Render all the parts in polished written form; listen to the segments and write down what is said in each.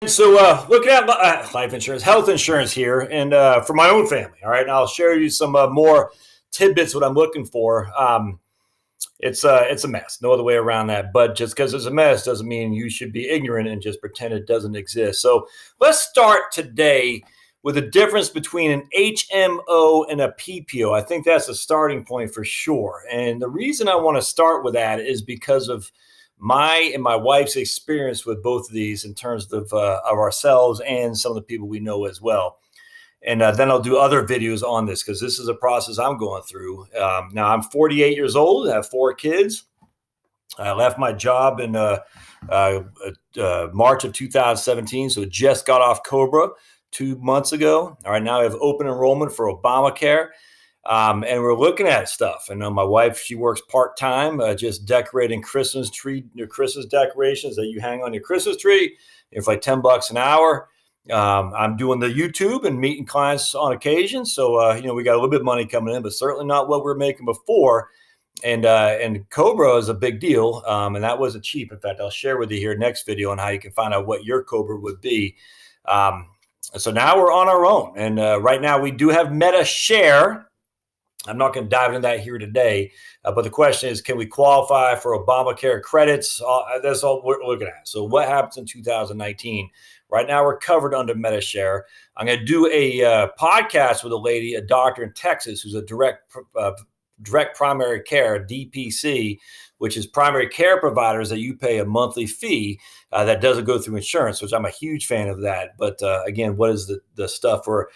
So, looking at life insurance, health insurance here, and for my own family. All right, and I'll share you some more tidbits. What I'm looking for. It's a mess. No other way around that. But just because it's a mess doesn't mean you should be ignorant and just pretend it doesn't exist. So let's start today with the difference between an HMO and a PPO. I think that's a starting point for sure. And the reason I want to start with that is because of my and my wife's experience with both of these in terms of ourselves and some of the people we know as well. And then I'll do other videos on this because this is a process I'm going through. Now I'm 48 years old, I have 4 kids. I left my job in March of 2017, so just got off Cobra 2 months ago. All right, now I have open enrollment for Obamacare. And we're looking at stuff. I know my wife, she works part-time, just decorating Christmas decorations that you hang on your Christmas tree. It's like $10 an hour. I'm doing the YouTube and meeting clients on occasion. So, we got a little bit of money coming in, but certainly not what we were making before. And Cobra is a big deal. And that wasn't cheap. In fact, I'll share with you here next video on how you can find out what your Cobra would be. So now we're on our own. And right now we do have Meta Share. I'm not going to dive into that here today, but the question is, can we qualify for Obamacare credits? That's all we're looking at. So what happens in 2019? Right now, we're covered under MediShare. I'm going to do a podcast with a lady, a doctor in Texas, who's a direct primary care, DPC, which is primary care providers that you pay a monthly fee that doesn't go through insurance, which I'm a huge fan of that. But again, what is the stuff for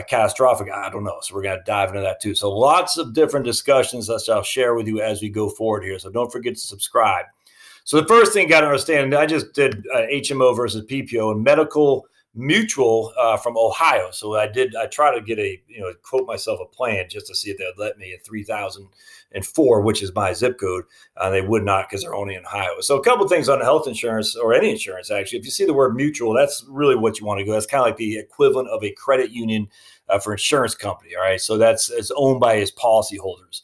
catastrophic? I don't know. So we're going to dive into that too. So lots of different discussions that I'll share with you as we go forward here. So don't forget to subscribe. So the first thing you got to understand, I just did HMO versus PPO and Medical Mutual from Ohio. So I try to get quote myself a plan just to see if they'd let me at 3004, which is my zip code. They would not because they're only in Ohio. So a couple of things on health insurance or any insurance, actually. If you see the word mutual, that's really what you want to go. That's kind of like the equivalent of a credit union for insurance company. All right. So it's owned by its policyholders.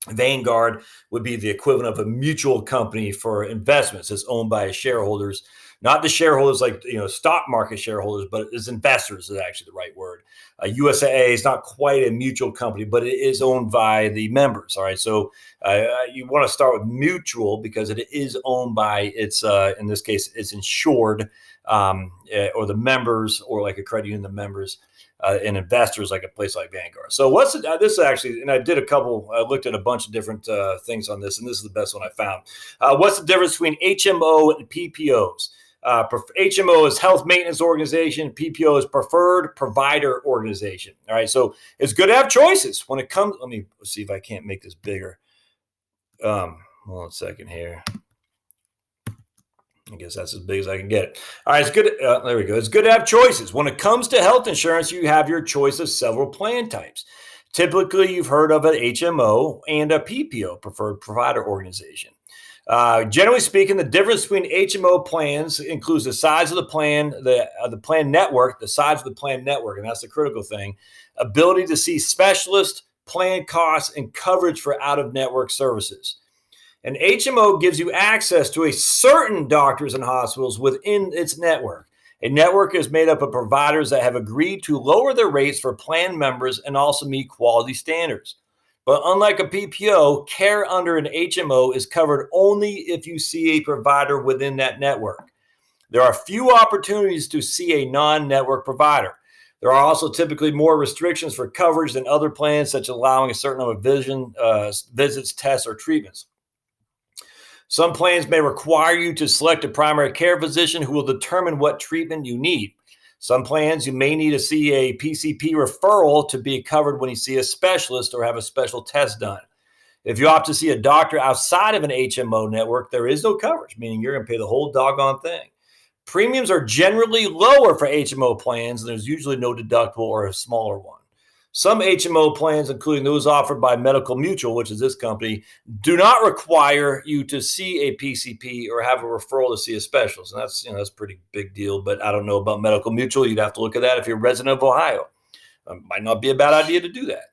Vanguard would be the equivalent of a mutual company for investments. It's owned by its shareholders, not the shareholders like stock market shareholders, but as investors is actually the right word. USAA is not quite a mutual company, but it is owned by the members. All right, so you want to start with mutual because it is owned by its, in this case, it's insured or the members, or like a credit union, the members. And investors like a place like Vanguard. So this actually, and I looked at a bunch of different things on this, and this is the best one I found. What's the difference between HMO and PPOs? HMO is Health Maintenance Organization. PPO is Preferred Provider Organization. All right, so it's good to have choices when it comes. Let me see if I can't make this bigger. Hold on a second here. I guess that's as big as I can get it. All right, it's good. There we go. It's good to have choices. When it comes to health insurance, you have your choice of several plan types. Typically, you've heard of an HMO and a PPO, Preferred Provider Organization. Generally speaking, the difference between HMO plans includes the size of the plan, the plan network, the size of the plan network, and that's the critical thing, ability to see specialists, plan costs, and coverage for out-of-network services. An HMO gives you access to a certain doctors and hospitals within its network. A network is made up of providers that have agreed to lower their rates for plan members and also meet quality standards. But unlike a PPO, care under an HMO is covered only if you see a provider within that network. There are few opportunities to see a non-network provider. There are also typically more restrictions for coverage than other plans, such as allowing a certain number of visits, tests, or treatments. Some plans may require you to select a primary care physician who will determine what treatment you need. Some plans, you may need to see a PCP referral to be covered when you see a specialist or have a special test done. If you opt to see a doctor outside of an HMO network, there is no coverage, meaning you're going to pay the whole doggone thing. Premiums are generally lower for HMO plans, and there's usually no deductible or a smaller one. Some HMO plans, including those offered by Medical Mutual, which is this company, do not require you to see a PCP or have a referral to see a specialist. And that's a pretty big deal, but I don't know about Medical Mutual. You'd have to look at that if you're a resident of Ohio. Might not be a bad idea to do that.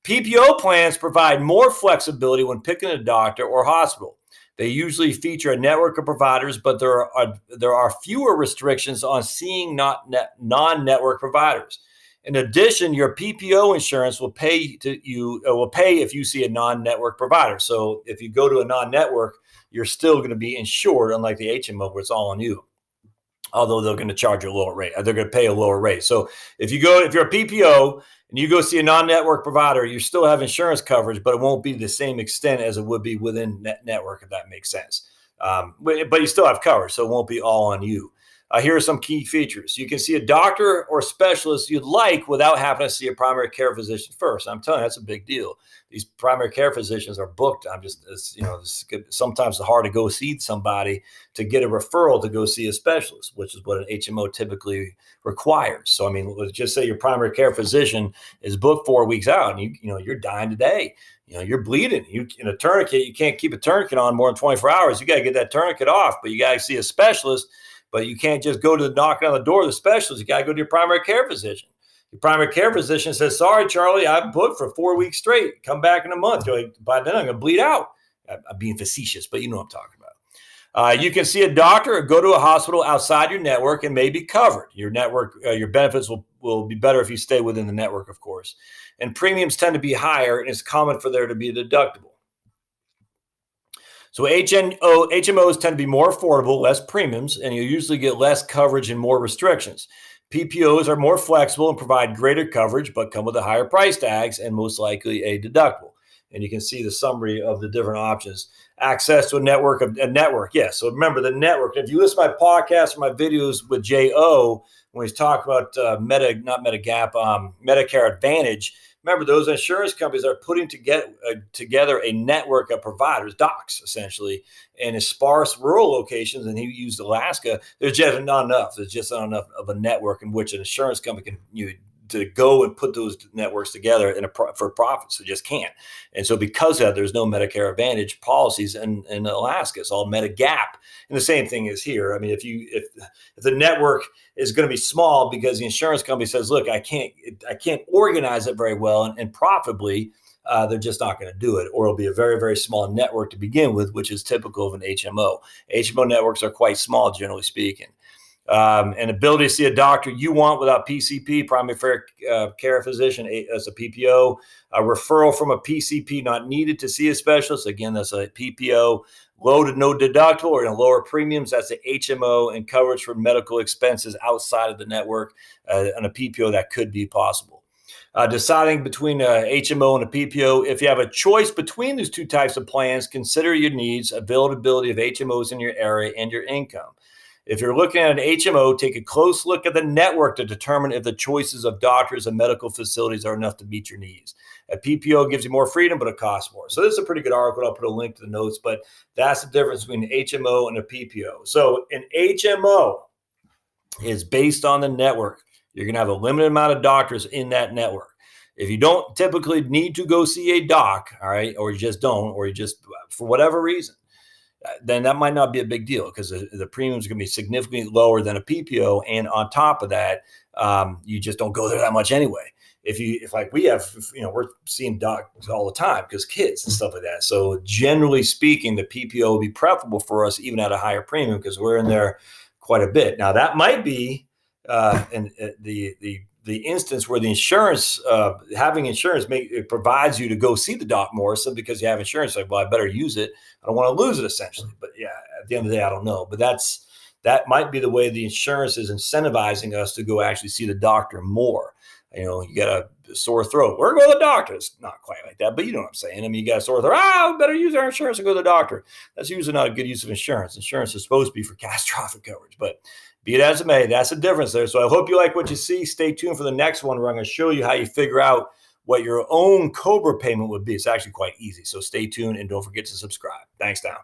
PPO plans provide more flexibility when picking a doctor or hospital. They usually feature a network of providers, but there are fewer restrictions on seeing non-network providers. In addition, your PPO insurance will pay if you see a non-network provider. So if you go to a non-network, you're still going to be insured, unlike the HMO where it's all on you. Although they're going to charge you a lower rate, they're going to pay a lower rate. So if you're a PPO and you go see a non-network provider, you still have insurance coverage, but it won't be the same extent as it would be within network, if that makes sense. But you still have coverage, so it won't be all on you. Here are some key features. You can see a doctor or specialist you'd like without having to see a primary care physician first. I'm telling you, that's a big deal. These primary care physicians are booked. Sometimes it's hard to go see somebody to get a referral to go see a specialist, which is what an HMO typically requires. So, I mean, let's just say your primary care physician is booked 4 weeks out, and you're dying today. You're bleeding. In a tourniquet, you can't keep a tourniquet on more than 24 hours. You got to get that tourniquet off, but you got to see a specialist. But you can't just go to knocking on the door of the specialist. You got to go to your primary care physician. Your primary care physician says, "Sorry, Charlie, I'm booked for 4 weeks straight. Come back in a month." You're like, by then I'm going to bleed out. I'm being facetious, but you know what I'm talking about. You can see a doctor or go to a hospital outside your network and may be covered. Your network, your benefits will be better if you stay within the network, of course. And premiums tend to be higher, and it's common for there to be a deductible. So HMOs tend to be more affordable, less premiums, and you usually get less coverage and more restrictions. PPOs are more flexible and provide greater coverage, but come with a higher price tags and most likely a deductible. And you can see the summary of the different options. Access to a network. Yes. So remember the network. If you listen to my podcast or my videos with J.O., when he's talking about Medicare Advantage, remember, those insurance companies are putting together a network of providers, docs, essentially, in sparse rural locations, and he used Alaska. There's just not enough. There's just not enough of a network in which an insurance company can to go and put those networks together for profit. So just can't. And so because of that, there's no Medicare Advantage policies in Alaska. It's all Medigap. And the same thing is here. I mean, if the network is going to be small because the insurance company says, look, I can't organize it very well and profitably, they're just not going to do it, or it'll be a very, very small network to begin with, which is typical of an HMO. HMO networks are quite small, generally speaking. And ability to see a doctor you want without PCP, primary care physician, as a PPO. A referral from a PCP not needed to see a specialist. Again, that's a PPO. Low to no deductible or lower premiums. That's the HMO, and coverage for medical expenses outside of the network. And a PPO, that could be possible. Deciding between a HMO and a PPO. If you have a choice between these two types of plans, consider your needs, availability of HMOs in your area, and your income. If you're looking at an HMO, take a close look at the network to determine if the choices of doctors and medical facilities are enough to meet your needs. A PPO gives you more freedom, but it costs more. So this is a pretty good article. I'll put a link to the notes, but that's the difference between an HMO and a PPO. So an HMO is based on the network. You're going to have a limited amount of doctors in that network. If you don't typically need to go see a doc, all right, or you just don't, or you just, for whatever reason, then that might not be a big deal because the premium is going to be significantly lower than a PPO. And on top of that, you just don't go there that much anyway. If like we have, we're seeing docs all the time because kids and stuff like that. So generally speaking, the PPO will be preferable for us even at a higher premium because we're in there quite a bit. Now that might be the instance where the insurance, having insurance it provides you to go see the doc more, so because you have insurance, like, well, I better use it. I don't want to lose it, essentially. But yeah, at the end of the day, I don't know. But that might be the way the insurance is incentivizing us to go actually see the doctor more. You got a sore throat. We're going to the doctor. It's not quite like that, but you know what I'm saying. I mean, you got a sore throat. We better use our insurance and go to the doctor. That's usually not a good use of insurance. Insurance is supposed to be for catastrophic coverage, but be it as it may, that's the difference there. So I hope you like what you see. Stay tuned for the next one where I'm going to show you how you figure out what your own COBRA payment would be. It's actually quite easy. So stay tuned and don't forget to subscribe. Thanks, now.